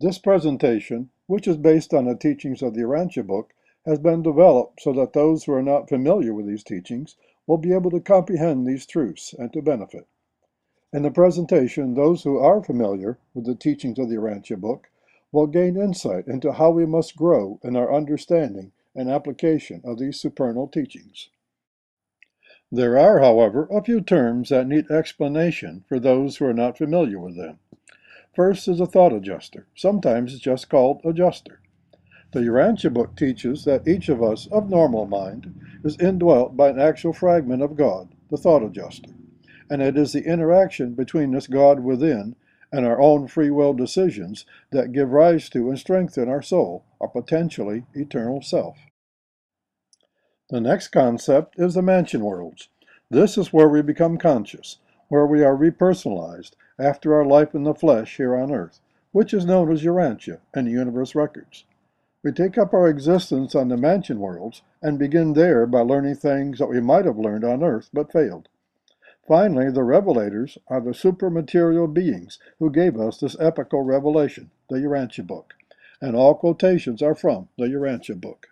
This presentation, which is based on the teachings of the Urantia Book, has been developed so that those who are not familiar with these teachings will be able to comprehend these truths and to benefit. In the presentation, those who are familiar with the teachings of the Urantia Book will gain insight into how we must grow in our understanding and application of these supernal teachings. There are, however, a few terms that need explanation for those who are not familiar with them. First is a thought adjuster, sometimes just called adjuster. The Urantia Book teaches that each of us of normal mind is indwelt by an actual fragment of God, the thought adjuster, and it is the interaction between this God within and our own free will decisions that give rise to and strengthen our soul, our potentially eternal self. The next concept is the mansion worlds. This is where we become conscious, where we are repersonalized after our life in the flesh here on earth, which is known as Urantia in the universe records. We take up our existence on the mansion worlds and begin there by learning things that we might have learned on earth but failed. Finally, the revelators are the supermaterial beings who gave us this epical revelation, the Urantia Book, and all quotations are from the Urantia Book.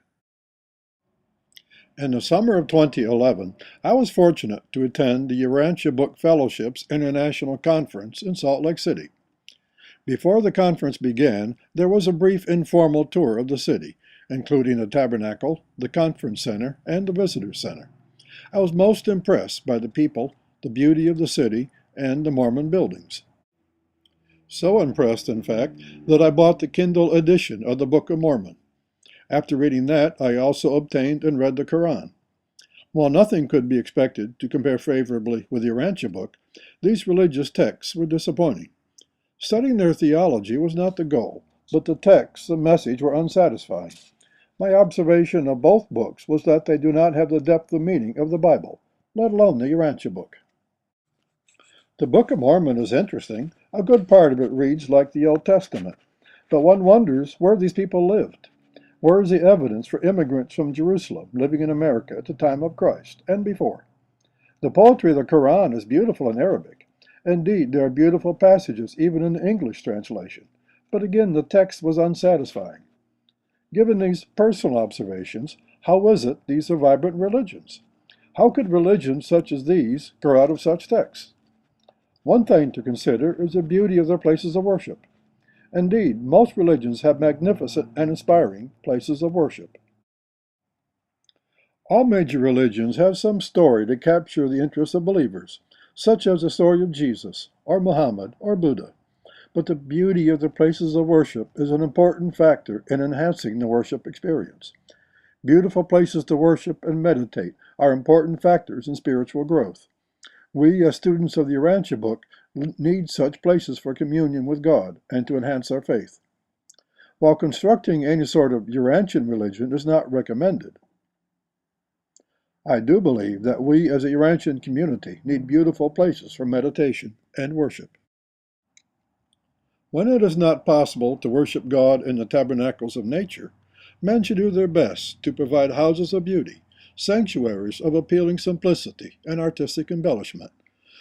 In the summer of 2011, I was fortunate to attend the Urantia Book Fellowship's International Conference in Salt Lake City. Before the conference began, there was a brief informal tour of the city, including the tabernacle, the conference center, and the visitor center. I was most impressed by the people, the beauty of the city, and the Mormon buildings. So impressed, in fact, that I bought the Kindle edition of the Book of Mormon. After reading that, I also obtained and read the Quran. While nothing could be expected to compare favorably with the Urantia Book, these religious texts were disappointing. Studying their theology was not the goal, but the texts and message were unsatisfying. My observation of both books was that they do not have the depth of meaning of the Bible, let alone the Urantia Book. The Book of Mormon is interesting. A good part of it reads like the Old Testament, but one wonders where these people lived. Where is the evidence for immigrants from Jerusalem living in America at the time of Christ and before? The poetry of the Quran is beautiful in Arabic. Indeed, there are beautiful passages even in the English translation. But again, the text was unsatisfying. Given these personal observations, how is it these are vibrant religions? How could religions such as these grow out of such texts? One thing to consider is the beauty of their places of worship. Indeed, most religions have magnificent and inspiring places of worship. All major religions have some story to capture the interest of believers, such as the story of Jesus, or Muhammad, or Buddha. But the beauty of the places of worship is an important factor in enhancing the worship experience. Beautiful places to worship and meditate are important factors in spiritual growth. We, as students of the Urantia Book, need such places for communion with God and to enhance our faith. While constructing any sort of Urantian religion is not recommended, I do believe that we as a Urantian community need beautiful places for meditation and worship. When it is not possible to worship God in the tabernacles of nature, men should do their best to provide houses of beauty, sanctuaries of appealing simplicity and artistic embellishment,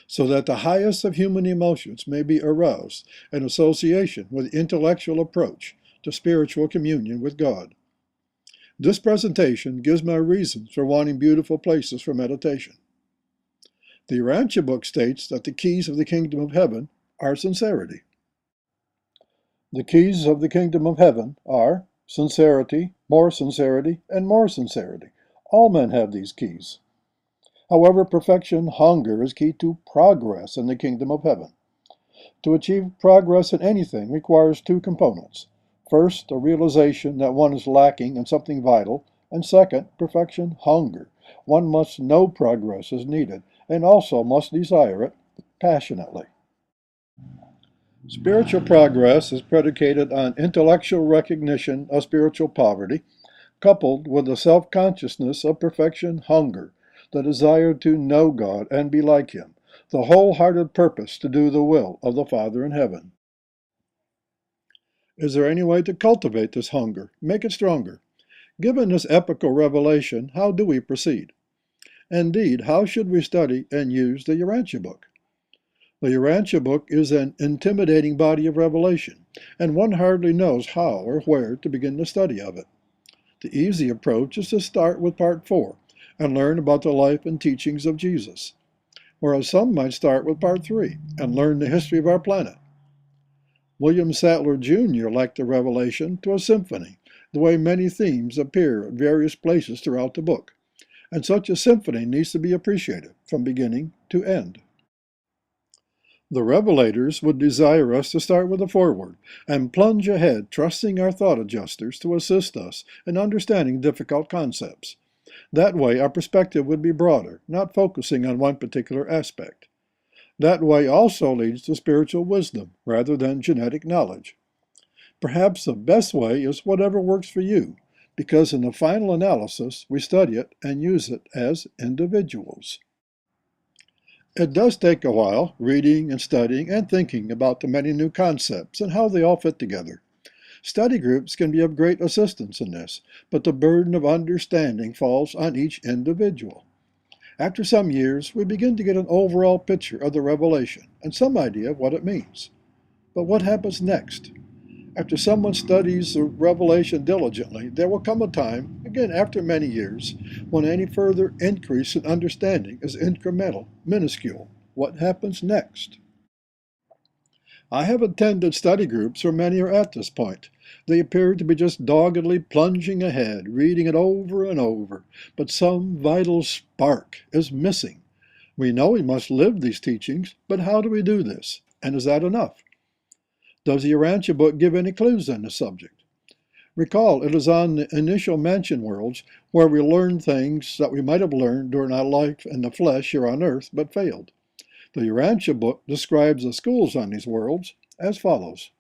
so that the highest of human emotions may be aroused in association with the intellectual approach to spiritual communion with God. This presentation gives my reasons for wanting beautiful places for meditation. The Urantia Book states that the keys of the kingdom of heaven are sincerity. The keys of the kingdom of heaven are sincerity, and more sincerity. All men have these keys. However, perfection, hunger is key to progress in the kingdom of heaven. To achieve progress in anything requires two components. First, a realization that one is lacking in something vital, and second, perfection, hunger. One must know progress is needed, and also must desire it passionately. Spiritual progress is predicated on intellectual recognition of spiritual poverty, coupled with the self-consciousness of perfection, hunger, the desire to know God and be like Him, the wholehearted purpose to do the will of the Father in heaven. Is there any way to cultivate this hunger, make it stronger? Given this epical revelation, how do we proceed? Indeed, how should we study and use the Urantia Book? The Urantia book is an intimidating body of revelation, and one hardly knows how or where to begin the study of it. The easy approach is to start with Part 4 and learn about the life and teachings of Jesus, whereas some might start with Part 3 and learn the history of our planet. William Sattler Jr. likened the Revelation to a symphony, the way many themes appear at various places throughout the book, and such a symphony needs to be appreciated from beginning to end. The Revelators would desire us to start with a foreword and plunge ahead, trusting our thought adjusters to assist us in understanding difficult concepts. That way, our perspective would be broader, not focusing on one particular aspect. That way also leads to spiritual wisdom rather than genetic knowledge. Perhaps the best way is whatever works for you, because in the final analysis, we study it and use it as individuals. It does take a while, reading and studying and thinking about the many new concepts and how they all fit together. Study groups can be of great assistance in this, but the burden of understanding falls on each individual. After some years, we begin to get an overall picture of the revelation and some idea of what it means. But what happens next? After someone studies the revelation diligently, there will come a time, again after many years, when any further increase in understanding is incremental, minuscule. What happens next? I have attended study groups where many are at this point. They appear to be just doggedly plunging ahead, reading it over and over, but some vital spark is missing. We know we must live these teachings, but how do we do this? And is that enough? Does the Urantia book give any clues on the subject? Recall, it is on the initial mansion worlds where we learn things that we might have learned during our life in the flesh here on earth, but failed. The Urantia book describes the schools on these worlds as follows.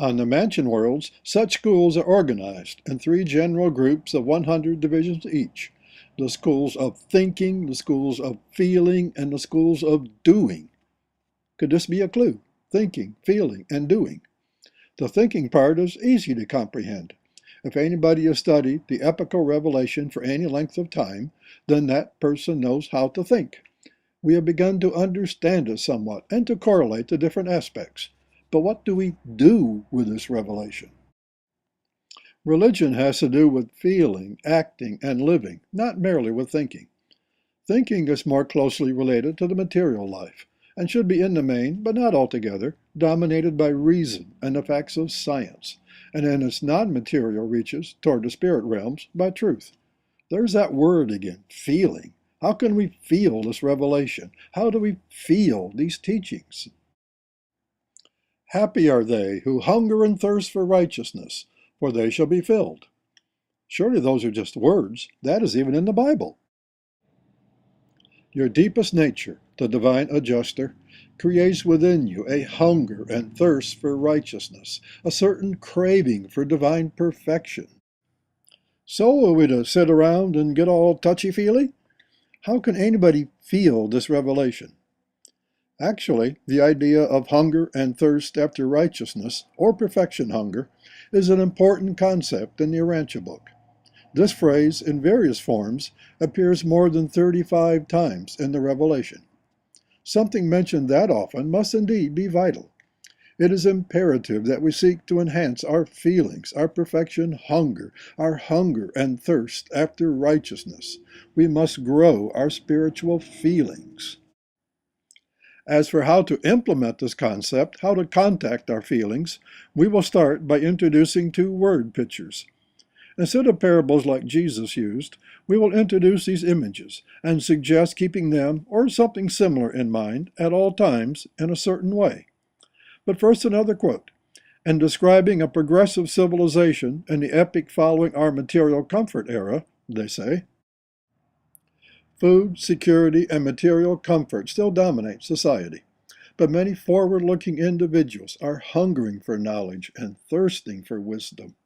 On the mansion worlds, such schools are organized in 3 general groups of 100 divisions each. The schools of thinking, the schools of feeling, and the schools of doing. Could this be a clue? Thinking, feeling, and doing. The thinking part is easy to comprehend. If anybody has studied the epical revelation for any length of time, then that person knows how to think. We have begun to understand it somewhat and to correlate the different aspects. But what do we do with this revelation? Religion has to do with feeling, acting, and living, not merely with thinking. Thinking is more closely related to the material life, and should be in the main, but not altogether, dominated by reason and the facts of science, and in its non-material reaches toward the spirit realms by truth. There's that word again, feeling. How can we feel this revelation? How do we feel these teachings? Happy are they who hunger and thirst for righteousness, for they shall be filled. Surely those are just words. That is even in the Bible. Your deepest nature, the divine adjuster, creates within you a hunger and thirst for righteousness, a certain craving for divine perfection. So are we to sit around and get all touchy-feely? How can anybody feel this revelation? Actually, the idea of hunger and thirst after righteousness, or perfection hunger, is an important concept in the Urantia book. This phrase, in various forms, appears more than 35 times in the Revelation. Something mentioned that often must indeed be vital. It is imperative that we seek to enhance our feelings, our perfection hunger, our hunger and thirst after righteousness. We must grow our spiritual feelings. As for how to implement this concept, how to contact our feelings, we will start by introducing 2 word pictures. Instead of parables like Jesus used, we will introduce these images and suggest keeping them or something similar in mind at all times in a certain way. But first, another quote. In describing a progressive civilization in the epoch following our material comfort era, they say, food, security, and material comfort still dominate society, but many forward-looking individuals are hungering for knowledge and thirsting for wisdom.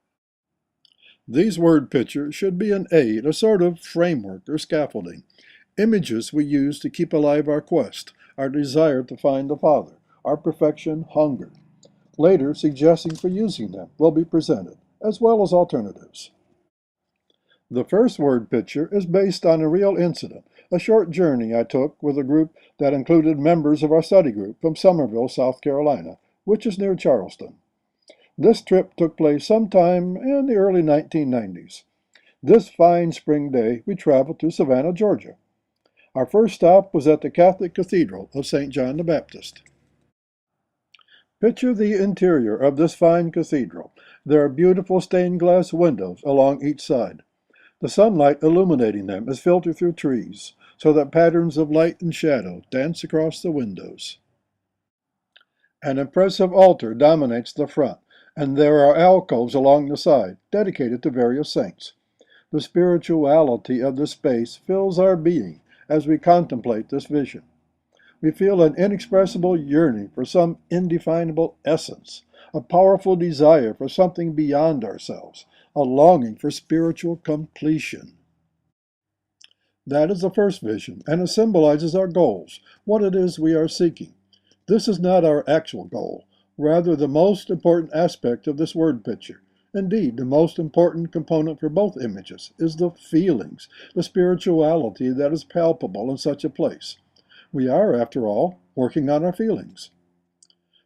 These word pictures should be an aid, a sort of framework or scaffolding, images we use to keep alive our quest, our desire to find the Father, our perfection hunger. Later, suggestions for using them will be presented, as well as alternatives. The first word picture is based on a real incident a short journey I took with a group that included members of our study group from Summerville, South Carolina, which is near Charleston. This trip took place sometime in the early 1990s. This fine spring day, we traveled to Savannah, Georgia. Our first stop was at the Catholic Cathedral of St. John the Baptist. Picture the interior of this fine cathedral. There are beautiful stained glass windows along each side. The sunlight illuminating them is filtered through trees, so that patterns of light and shadow dance across the windows. An impressive altar dominates the front, and there are alcoves along the side, dedicated to various saints. The spirituality of the space fills our being as we contemplate this vision. We feel an inexpressible yearning for some indefinable essence, a powerful desire for something beyond ourselves, a longing for spiritual completion. That is the first vision, and it symbolizes our goals, what it is we are seeking. This is not our actual goal, rather the most important aspect of this word picture. Indeed, the most important component for both images is the feelings, the spirituality that is palpable in such a place. We are, after all, working on our feelings.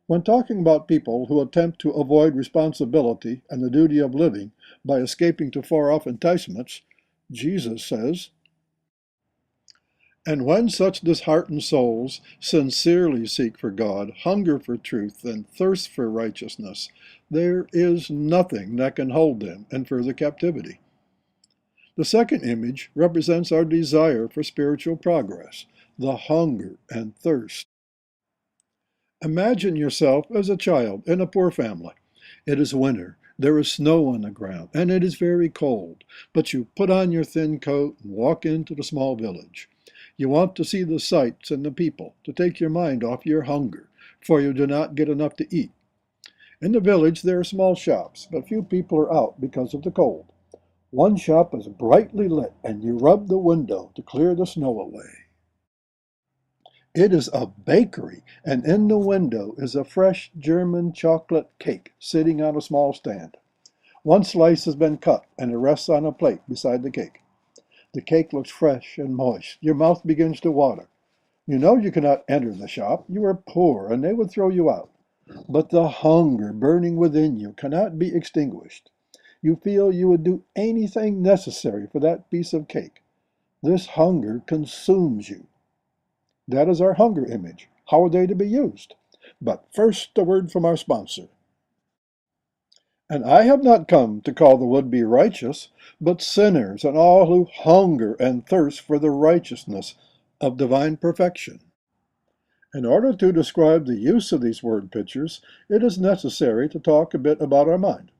When talking about people who attempt to avoid responsibility and the duty of living by escaping to far-off enticements, Jesus says, "And when such disheartened souls sincerely seek for God, hunger for truth, and thirst for righteousness, there is nothing that can hold them in further captivity." The second image represents our desire for spiritual progress, the hunger and thirst. Imagine yourself as a child in a poor family. It is winter, there is snow on the ground, and it is very cold, but you put on your thin coat and walk into the small village. You want to see the sights and the people, to take your mind off your hunger, for you do not get enough to eat. In the village there are small shops, but few people are out because of the cold. One shop is brightly lit, and you rub the window to clear the snow away. It is a bakery, and in the window is a fresh German chocolate cake sitting on a small stand. One slice has been cut, and it rests on a plate beside the cake. The cake looks fresh and moist. Your mouth begins to water. You know you cannot enter the shop. You are poor, and they would throw you out. But the hunger burning within you cannot be extinguished. You feel you would do anything necessary for that piece of cake. This hunger consumes you. That is our hunger image. How are they to be used? But first, a word from our sponsor. "And I have not come to call the would-be righteous, but sinners and all who hunger and thirst for the righteousness of divine perfection." In order to describe the use of these word pictures, it is necessary to talk a bit about our mind.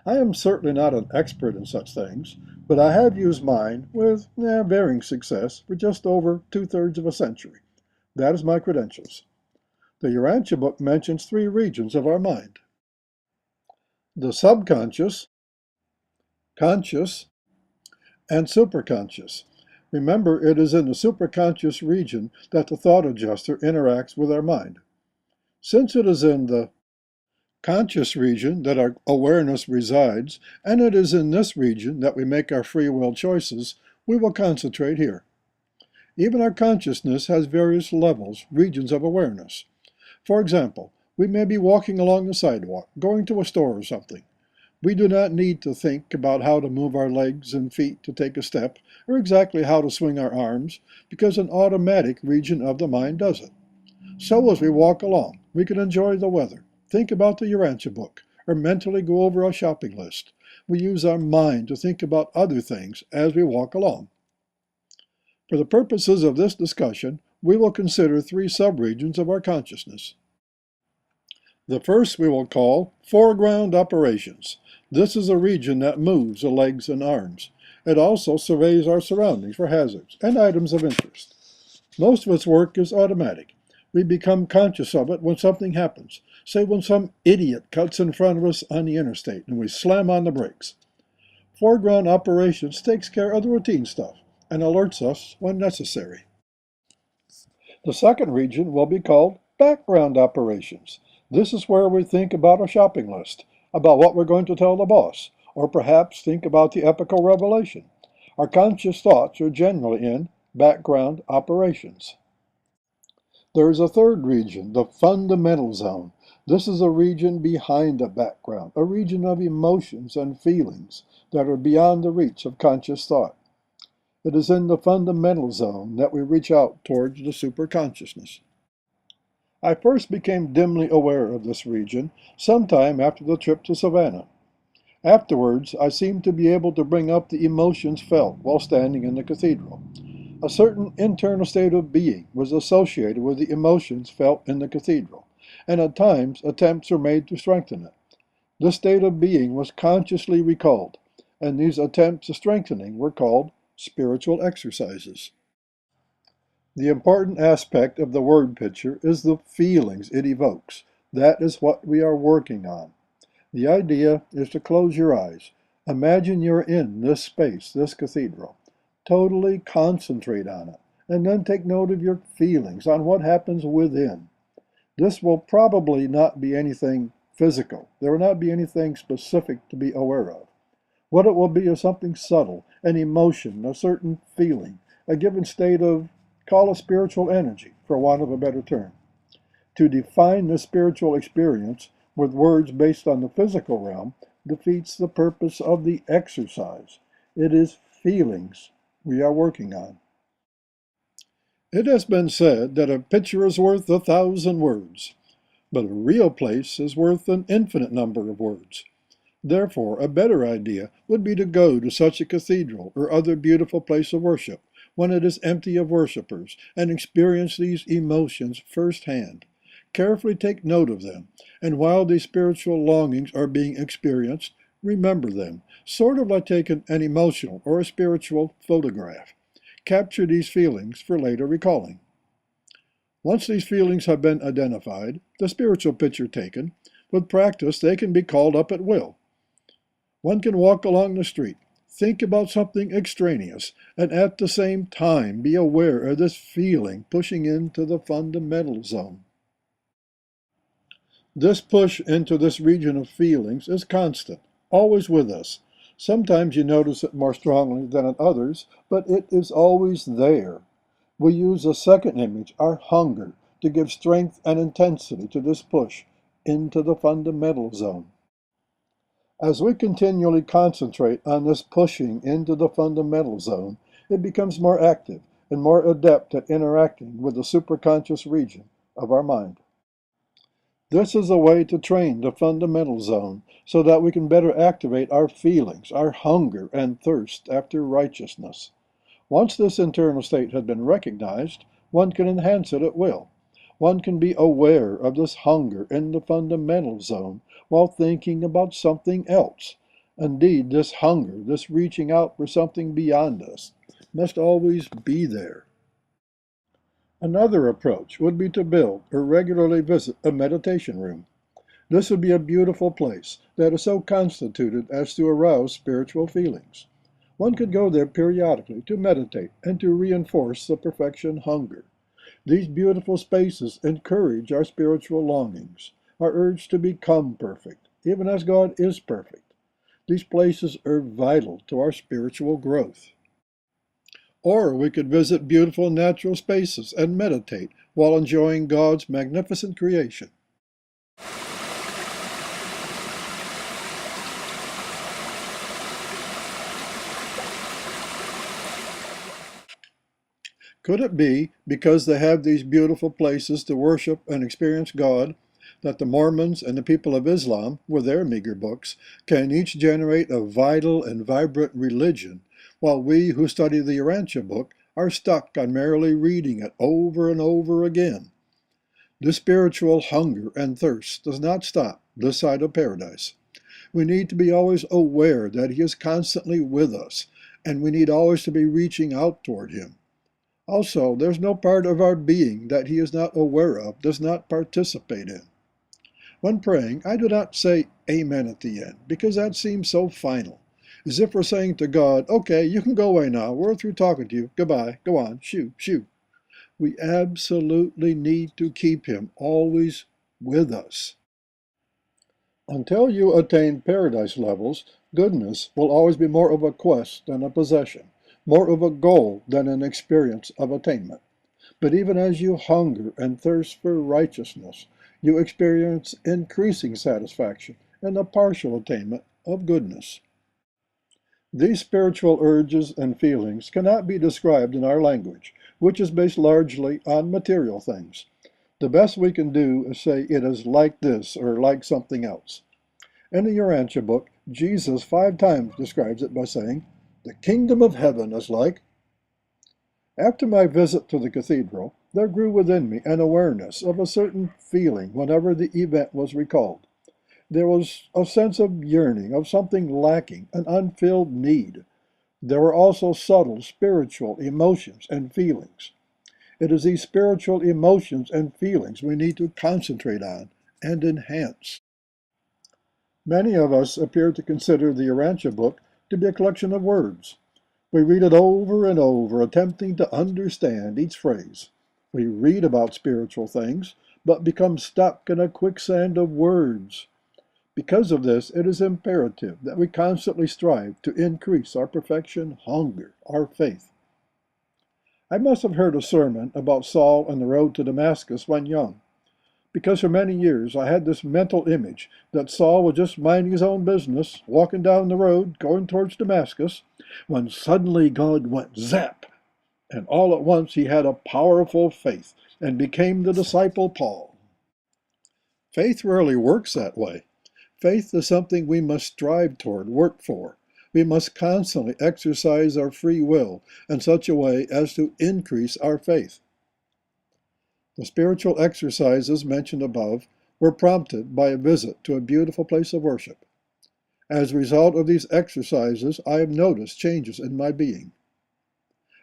I am certainly not an expert in such things, but I have used mine with varying success for just over two-thirds of a century. That is my credentials. The Urantia Book mentions three regions of our mind: the subconscious, conscious, and superconscious. Remember, it is in the superconscious region that the thought adjuster interacts with our mind. Since it is in the conscious region that our awareness resides, and it is in this region that we make our free will choices, we will concentrate here. Even our consciousness has various levels, regions of awareness. For example, we may be walking along the sidewalk, going to a store or something. We do not need to think about how to move our legs and feet to take a step, or exactly how to swing our arms, because an automatic region of the mind does it. So as we walk along, we can enjoy the weather, think about the Urantia Book, or mentally go over our shopping list. We use our mind to think about other things as we walk along. For the purposes of this discussion, we will consider three subregions of our consciousness. The first we will call foreground operations. This is a region that moves the legs and arms. It also surveys our surroundings for hazards and items of interest. Most of its work is automatic. We become conscious of it when something happens. Say when some idiot cuts in front of us on the interstate and we slam on the brakes. Foreground operations takes care of the routine stuff and alerts us when necessary. The second region will be called background operations. This is where we think about our shopping list, about what we're going to tell the boss, or perhaps think about the epical revelation. Our conscious thoughts are generally in background operations. There is a third region, the fundamental zone. This is a region behind the background, a region of emotions and feelings that are beyond the reach of conscious thought. It is in the fundamental zone that we reach out towards the superconsciousness. I first became dimly aware of this region sometime after the trip to Savannah. Afterwards, I seemed to be able to bring up the emotions felt while standing in the cathedral. A certain internal state of being was associated with the emotions felt in the cathedral, and at times attempts were made to strengthen it. This state of being was consciously recalled, and these attempts at strengthening were called spiritual exercises. The important aspect of the word picture is the feelings it evokes. That is what we are working on. The idea is to close your eyes. Imagine you're in this space, this cathedral. Totally concentrate on it, and then take note of your feelings, on what happens within. This will probably not be anything physical. There will not be anything specific to be aware of. What it will be is something subtle, an emotion, a certain feeling, a given state of, call it spiritual energy, for want of a better term. To define the spiritual experience with words based on the physical realm defeats the purpose of the exercise. It is feelings we are working on. It has been said that a picture is worth 1,000 words, but a real place is worth an infinite number of words. Therefore, a better idea would be to go to such a cathedral or other beautiful place of worship when it is empty of worshippers and experience these emotions firsthand. Carefully take note of them, and while these spiritual longings are being experienced, remember them, sort of like taking an emotional or a spiritual photograph. Capture these feelings for later recalling. Once these feelings have been identified, the spiritual picture taken, with practice they can be called up at will. One can walk along the street, think about something extraneous, and at the same time be aware of this feeling pushing into the fundamental zone. This push into this region of feelings is constant, always with us. Sometimes you notice it more strongly than at others, but it is always there. We use a second image, our hunger, to give strength and intensity to this push into the fundamental zone. As we continually concentrate on this pushing into the fundamental zone, it becomes more active and more adept at interacting with the superconscious region of our mind. This is a way to train the fundamental zone so that we can better activate our feelings, our hunger and thirst after righteousness. Once this internal state has been recognized, one can enhance it at will. One can be aware of this hunger in the fundamental zone while thinking about something else. Indeed, this hunger, this reaching out for something beyond us, must always be there. Another approach would be to build or regularly visit a meditation room. This would be a beautiful place that is so constituted as to arouse spiritual feelings. One could go there periodically to meditate and to reinforce the perfection hunger. These beautiful spaces encourage our spiritual longings, our urge to become perfect, even as God is perfect. These places are vital to our spiritual growth. Or we could visit beautiful natural spaces and meditate while enjoying God's magnificent creation. Could it be because they have these beautiful places to worship and experience God that the Mormons and the people of Islam, with their meager books, can each generate a vital and vibrant religion, while we who study the Urantia Book are stuck on merely reading it over and over again? This spiritual hunger and thirst does not stop this side of paradise. We need to be always aware that He is constantly with us, and we need always to be reaching out toward Him. Also, there's no part of our being that He is not aware of, does not participate in. When praying, I do not say Amen at the end, because that seems so final. As if we're saying to God, okay, you can go away now, we're through talking to you, goodbye, go on, shoo, shoo. We absolutely need to keep Him always with us. Until you attain paradise levels, goodness will always be more of a quest than a possession. more of a goal than an experience of attainment. But even as you hunger and thirst for righteousness, you experience increasing satisfaction and a partial attainment of goodness. These spiritual urges and feelings cannot be described in our language, which is based largely on material things. The best we can do is say it is like this or like something else. In the Urantia book, Jesus 5 times describes it by saying, "The kingdom of heaven is like." After my visit to the cathedral, there grew within me an awareness of a certain feeling whenever the event was recalled. There was a sense of yearning, of something lacking, an unfilled need. There were also subtle spiritual emotions and feelings. It is these spiritual emotions and feelings we need to concentrate on and enhance. Many of us appear to consider the Urantia book to be a collection of words. We read it over and over, attempting to understand each phrase. We read about spiritual things, but become stuck in a quicksand of words. Because of this, it is imperative that we constantly strive to increase our perfection hunger, our faith. I must have heard a sermon about Saul on the road to Damascus when young, because for many years I had this mental image that Saul was just minding his own business, walking down the road, going towards Damascus, when suddenly God went zap, and all at once he had a powerful faith and became the disciple Paul. Faith rarely works that way. Faith is something we must strive toward, work for. We must constantly exercise our free will in such a way as to increase our faith. The spiritual exercises mentioned above were prompted by a visit to a beautiful place of worship. As a result of these exercises, I have noticed changes in my being.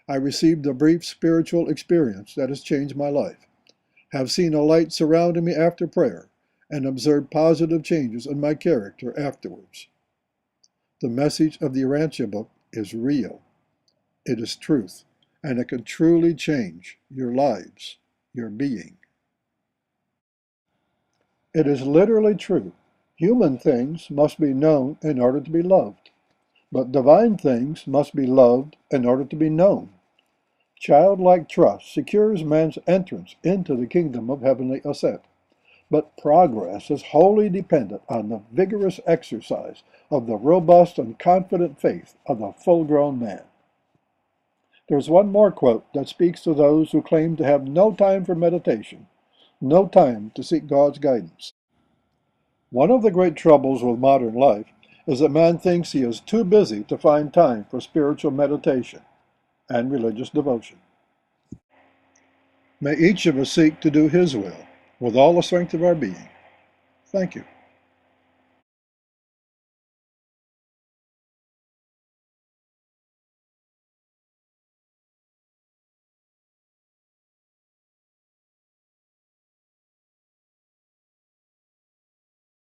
I received a brief spiritual experience that has changed my life, have seen a light surrounding me after prayer, and observed positive changes in my character afterwards. The message of the Urantia book is real. It is truth, and it can truly change your lives, your being. It is literally true. Human things must be known in order to be loved, but divine things must be loved in order to be known. Childlike trust secures man's entrance into the kingdom of heavenly ascent, but progress is wholly dependent on the vigorous exercise of the robust and confident faith of the full-grown man. There's one more quote that speaks to those who claim to have no time for meditation, no time to seek God's guidance. One of the great troubles with modern life is that man thinks he is too busy to find time for spiritual meditation and religious devotion. May each of us seek to do his will with all the strength of our being. Thank you.